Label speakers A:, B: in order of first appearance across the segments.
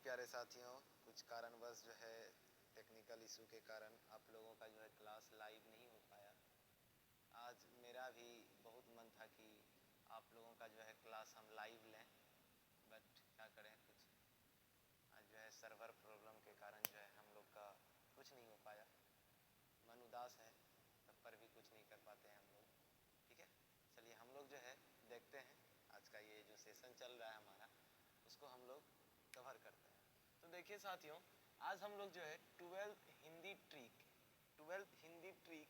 A: प्यारे साथियों, कुछ कारणवश जो है टेक्निकल इशू के कारण आप लोगों का जो है क्लास लाइव नहीं हो पाया। आज मेरा भी बहुत मन था कि आप लोगों का जो है क्लास हम लाइव लें, बट क्या करें, कुछ आज जो है सर्वर प्रॉब्लम के कारण जो है हम लोग का कुछ नहीं हो पाया। मन उदास है, तब पर भी कुछ नहीं कर पाते हैं हम लोग। ठीक है, चलिए हम लोग जो है देखते हैं आज का ये जो सेशन चल रहा है हमारा, उसको हम लोग कवर करते हैं। तो देखिए साथियों, आज हम लोग जो है 12th Hindi trick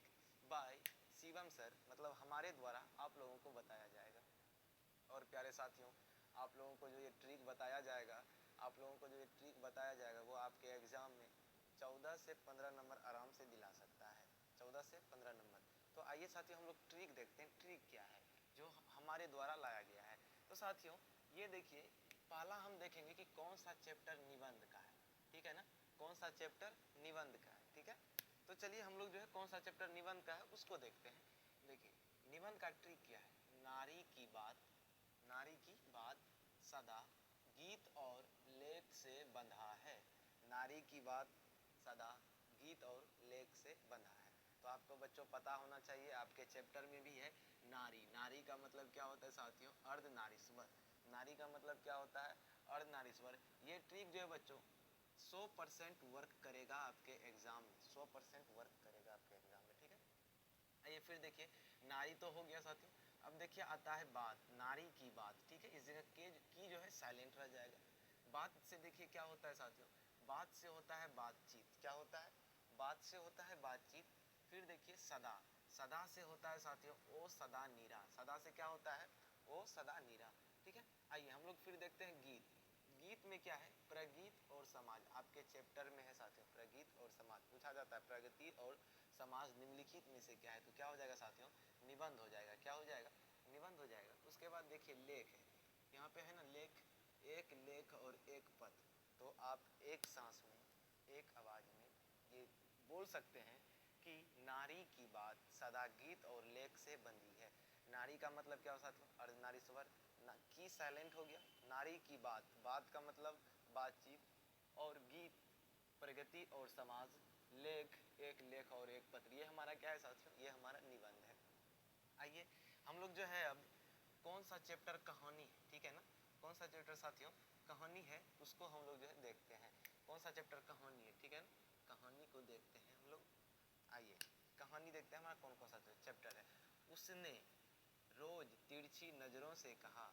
A: bye Shivam sir, मतलब हमारे द्वारा आप लोगों को बताया जाएगा। और प्यारे साथियों, आप लोगों को जो ये ट्रिक बताया जाएगा, वो आपके एग्ज़ाम में 14 से 15 नंबर आराम से दिला सकता है। 14 से 15 नंबर। तो आइए साथियों हम लोग ट्रिक देखते हैं, ट्रिक क्या है जो हमारे द्वारा लाया गया है। तो साथियों ये देखिए, पहला हम देखेंगे कि कौन सा चैप्टर निबंध का है। ठीक है ना, कौन सा चैप्टर निबंध का है। ठीक है, तो चलिए हम लोग जो है कौन सा चैप्टर निबंध का है उसको देखते हैं। देखिए निबंध का ट्रिक क्या है। नारी की बात सदा गीत और लेख से बंधा है। नारी की बात सदा गीत और लेख से बंधा है। तो आपको बच्चों पता होना चाहिए, आपके चैप्टर में भी है नारी। नारी का मतलब क्या होता है साथियों, अर्धनारीश्वर। नारी का मतलब क्या होता है, अर्धनारीश्वर। ये ट्रिक जो है बच्चों 100% वर्क करेगा आपके एग्जाम में, 100% वर्क करेगा आपके एग्जाम में। ठीक है, आइए फिर देखिए, नारी तो हो गया साथियों। अब देखिए आता है बात, नारी की बात। ठीक है, इस जगह के की जो है साइलेंट रह जाएगा। बात से देखिए क्या होता है साथियों, बात से होता है बातचीत। क्या होता है, बात से होता है बातचीत। फिर देखिए सदा, सदा से होता है साथियों ओ सदा नीरा। सदा से क्या होता है, ओ सदा नीरा। ठीक है, आइए हम लोग फिर देखते हैं गीत। गीत में क्या है, प्रगीत और समाज। आपके चैप्टर में है साथियों प्रगीत और समाज। पूछा जाता है प्रगति और समाज निम्नलिखित में से क्या है, तो क्या हो जाएगा साथियों, निबंध हो जाएगा। क्या हो जाएगा, निबंध हो जाएगा। उसके बाद देखिए लेख है, यहाँ पे है ना लेख, एक लेख और एक पद। तो आप एक सांस में, एक आवाज में ये बोल सकते हैं कि नारी की बात सदा गीत और लेख से बंधी है। नारी का मतलब क्या हो साथियों, अर्धनारीश्वर। की साइलेंट हो गया, नारी की बात, बात का मतलब बातचीत, और गीत प्रगति और समाज, लेख एक लेख और एक पत्र। ये हमारा क्या है साथियों, ये हमारा निबंध है। आइए हम लोग जो है अब कौन सा चैप्टर कहानी है। ठीक है ना, कौन सा चैप्टर साथियों कहानी है, उसको हम लोग जो है देखते हैं। कौन सा चैप्टर कहानी है, ठीक है ना, कहानी को देखते हैं हम लोग। आइए कहानी देखते हैं, हमारा कौन कौन सा चैप्टर है। उसने रोज तिरछी नजरों से कहा।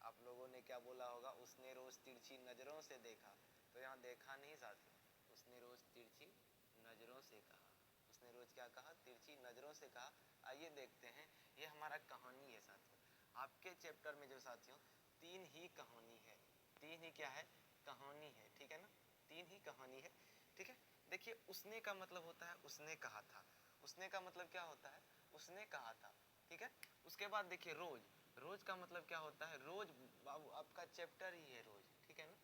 A: आप लोगों ने क्या बोला होगा, उसने रोज तिरछी नजरों से देखा। तो यहाँ देखा नहीं साथियों, उसने रोज तिरछी नजरों से कहा। उसने रोज क्या कहा, तिरछी नजरों से कहा। आइए देखते हैं, ये हमारा कहानी है साथियों। आपके चैप्टर में जो साथियों 3 ही कहानी है, 3 ही क्या है, कहानी है। ठीक है ना, 3 ही कहानी है। ठीक है, देखिए उसने का मतलब होता है उसने कहा था। उसने का मतलब क्या होता है, उसने कहा था। ठीक है, उसके बाद देखिए रोज, रोज का मतलब क्या होता है, रोज बाबू आपका चैप्टर ही है रोज। ठीक है ना,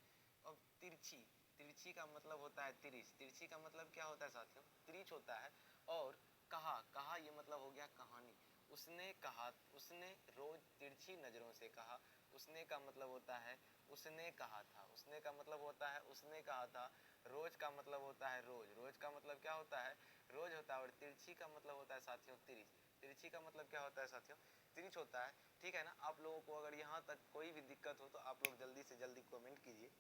A: अब तिरछी, तिरछी का मतलब होता है तिरिच। तिरछी का मतलब क्या होता है साथियों, तिरिच होता है। और कहा, कहा ये मतलब हो गया कहानी। उसने कहा, उसने रोज तिरछी नजरों से कहा। उसने का मतलब होता है उसने कहा था। उसने का मतलब होता है उसने कहा था। रोज का मतलब होता है रोज, रोज का मतलब क्या होता है, रोज होता है। और तिरछी का मतलब होता है साथियों तिरिच। तिरछी का मतलब क्या होता है साथियों, तिरिच होता है। ठीक है ना, आप लोगों को अगर यहाँ तक कोई भी दिक्कत हो तो आप लोग जल्दी से जल्दी कमेंट कीजिए।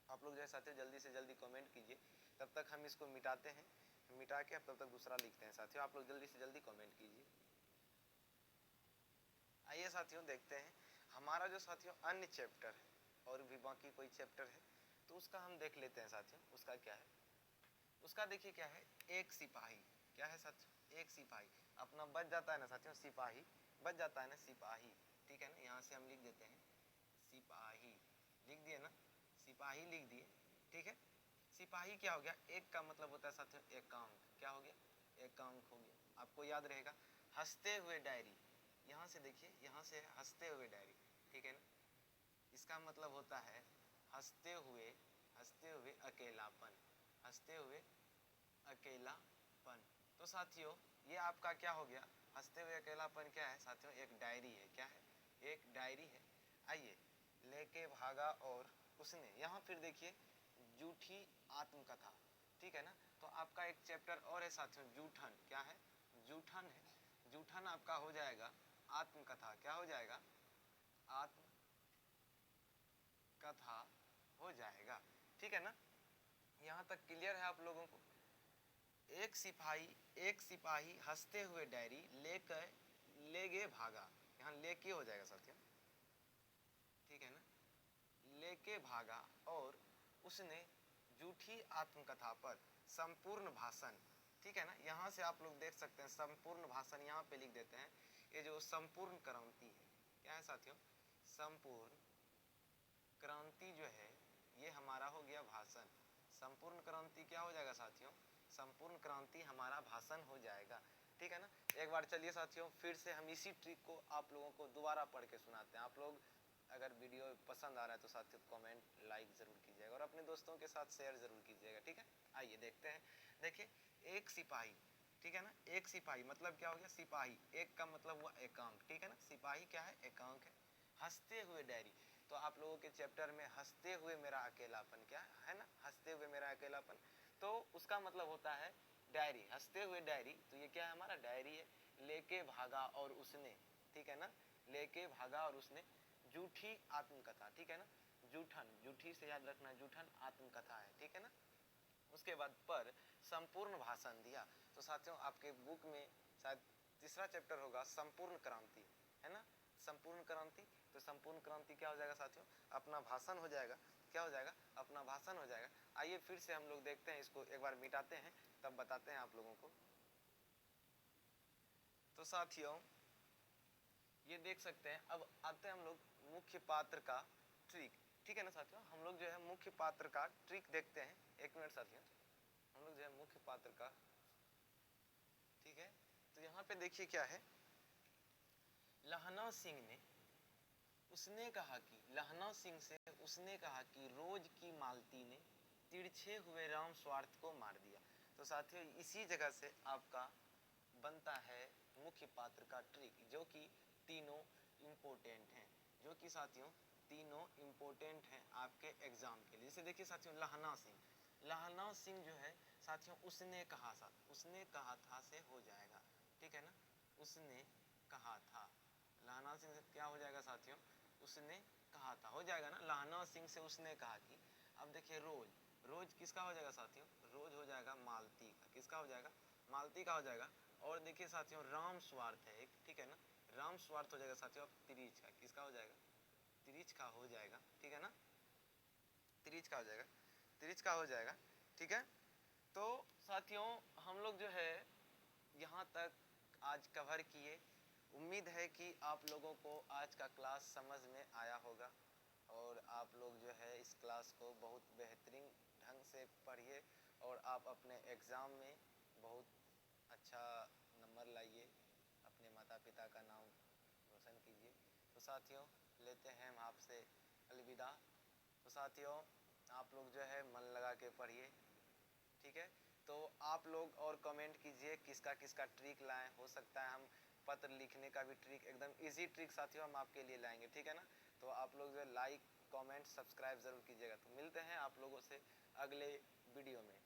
A: आप लोग जो है साथियों जल्दी से जल्दी कमेंट कीजिए, तब तक हम इसको मिटाते हैं। मिटा के अब तब तक दूसरा लिखते हैं साथियों। आप लोग जल्दी से जल्दी कमेंट कीजिए। आइए साथियों देखते हैं हमारा जो साथियों अन्य चैप्टर है, और भी बाकी कोई चैप्टर है तो उसका हम देख लेते हैं साथियों। उसका क्या है, उसका देखिए क्या है, एक सिपाही। क्या है साथियों, एक सिपाही। अपना बच जाता है ना साथियों, सिपाही बच जाता है ना, सिपाही। ठीक है ना, यहाँ से हम लिख देते हैं सिपाही, लिख दिए ना, सिपाही लिख दिए। ठीक है, सिपाही क्या हो गया, एक का मतलब होता है साथियों एकांक। क्या हो गया, एकांक हो गया। आपको याद रहेगा हंसते हुए डायरी। यहाँ से देखिए, यहाँ से हंसते हुए डायरी। ठीक है ना, इसका मतलब होता है हंसते हुए अकेलापन, हंसते हुए अकेलापन। तो साथियों ये आपका क्या हो गया, हंसते हुए अकेलापन क्या है साथियों, एक डायरी है। क्या है, एक डायरी है। आइए लेके भागा और उसने। यहाँ फिर देखिए जूठी आत्मकथा, ठीक है ना। तो आपका एक चैप्टर और है साथियों जूठन, क्या है, जूठन है। जूठन आपका हो जाएगा आत्मकथा, क्या हो जाएगा, आत्मकथा हो जाएगा, ठीक है ना। यहाँ तक क्लियर है आप लोगों को। एक सिपाही हंसते हुए डायरी लेकर ले गए भागा, यहाँ लेके हो जाएगा साथियों, ठीक है ना, लेके भागा और उसने जूठी आत्मकथा पर संपूर्ण भाषण, ठीक है ना। यहाँ से आप लोग देख सकते हैं संपूर्ण भाषण, यहाँ पे लिख देते हैं। ये जो संपूर्ण क्रांति है, क्या है साथियों, संपूर्ण क्रांति जो है ये हमारा हो गया भाषण। संपूर्ण क्रांति क्या हो जाएगा साथियों, संपूर्ण क्रांति हमारा भाषण हो जाएगा, ठीक है ना। एक बार चलिए साथियों फिर से हम इसी ट्रिक को आप लोगों को दोबारा पढ़ के सुनाते हैं। आप लोग अगर वीडियो पसंद आ रहा है तो साथियों कमेंट लाइक जरूर कीजिएगा और अपने दोस्तों के साथ शेयर जरूर कीजिएगा, ठीक है। आइए देखते हैं। देखिए एक सिपाही, ठीक है ना, एक सिपाही मतलब क्या हो गया, सिपाही, एक का मतलब हुआ एकांक, ठीक है ना, सिपाही क्या है, एकांक है। हंसते हुए डायरी, तो आप लोगों के चैप्टर में हंसते हुए मेरा अकेलापन, क्या है ना, हंसते हुए मेरा अकेलापन, तो उसका मतलब होता है डायरी, हंसते हुए डायरी, तो ये क्या है हमारा डायरी है। लेके भागा और उसने, ठीक है ना, लेके भागा और उसने जूठी आत्मकथा, ठीक है ना, जूठन, जूठी से याद रखना, जूठन आत्मकथा है, ठीक है ना। उसके बाद पर संपूर्ण भाषण दिया, तो साथियों आपके बुक में शायद तीसरा चैप्टर होगा संपूर्ण क्रांति, है ना, संपूर्ण क्रांति। तो संपूर्ण क्रांति क्या हो जाएगा साथियों, अपना भाषण हो जाएगा, क्या हो जाएगा, अपना भाषण हो जाएगा। आइए फिर से हम लोग देखते हैं, इसको एक बार मिटाते हैं तब बताते हैं आप लोगों को। तो साथियों ये देख सकते हैं, अब आते हैं हम लोग मुख्य पात्र का ट्रिक, ठीक है ना साथियों। हम लोग जो है मुख्य पात्र का ट्रिक देखते हैं, एक मिनट साथियों, हम लोग जो है मुख्य पात्र का, ठीक है। तो यहाँ पे देखिए क्या है, लहना सिंह ने, उसने कहा कि, लहना सिंह से उसने कहा कि रोज की मालती ने तिरछे हुए राम स्वार्थ को मार दिया। तो साथियों इसी जगह से आपका बनता है मुख्य पात्र का ट्रिक, जो कि तीनों इम्पोर्टेंट हैं, जो कि साथियों तीनों इम्पोर्टेंट हैं आपके एग्जाम के लिए। जैसे देखिए साथियों लहना सिंह, लहना सिंह जो है साथियों उसने कहा था, उसने कहा था से हो जाएगा, ठीक है ना, उसने कहा था, लहना सिंह से क्या हो जाएगा साथियों, उसने कहा था हो जाएगा ना, लहना सिंह से उसने कहा कि। अब देखिए रोज, रोज किसका हो जाएगा साथियों, रोज हो जाएगा मालती का, किसका हो जाएगा, मालती का हो जाएगा। और देखिए साथियों राम स्वार्थ है एक, ठीक है ना, राम स्वार्थ हो जाएगा साथियों। अब तिरीच का, किसका हो जाएगा, तिरीच का हो जाएगा, ठीक है ना, तिरीच का हो जाएगा, तिरीच का हो जाएगा, ठीक है। तो साथियों हम लोग जो है यहाँ तक आज कवर किए। उम्मीद है कि आप लोगों को आज का क्लास समझ में आया होगा और आप लोग जो है इस क्लास को बहुत बेहतरीन ढंग से पढ़िए और आप अपने एग्ज़ाम में बहुत अच्छा नंबर लाइए, अपने माता पिता का नाम रोशन कीजिए। तो साथियों लेते हैं हम आपसे अलविदा। तो साथियों आप लोग जो है मन लगा के पढ़िए, ठीक है। तो आप लोग और कमेंट कीजिए किसका किसका ट्रिक लाएं, हो सकता है हम पत्र लिखने का भी ट्रिक, एकदम इजी ट्रिक साथियों हम आपके लिए लाएंगे, ठीक है ना। तो आप लोग जो लाइक कमेंट सब्सक्राइब जरूर कीजिएगा। तो मिलते हैं आप लोगों से अगले वीडियो में।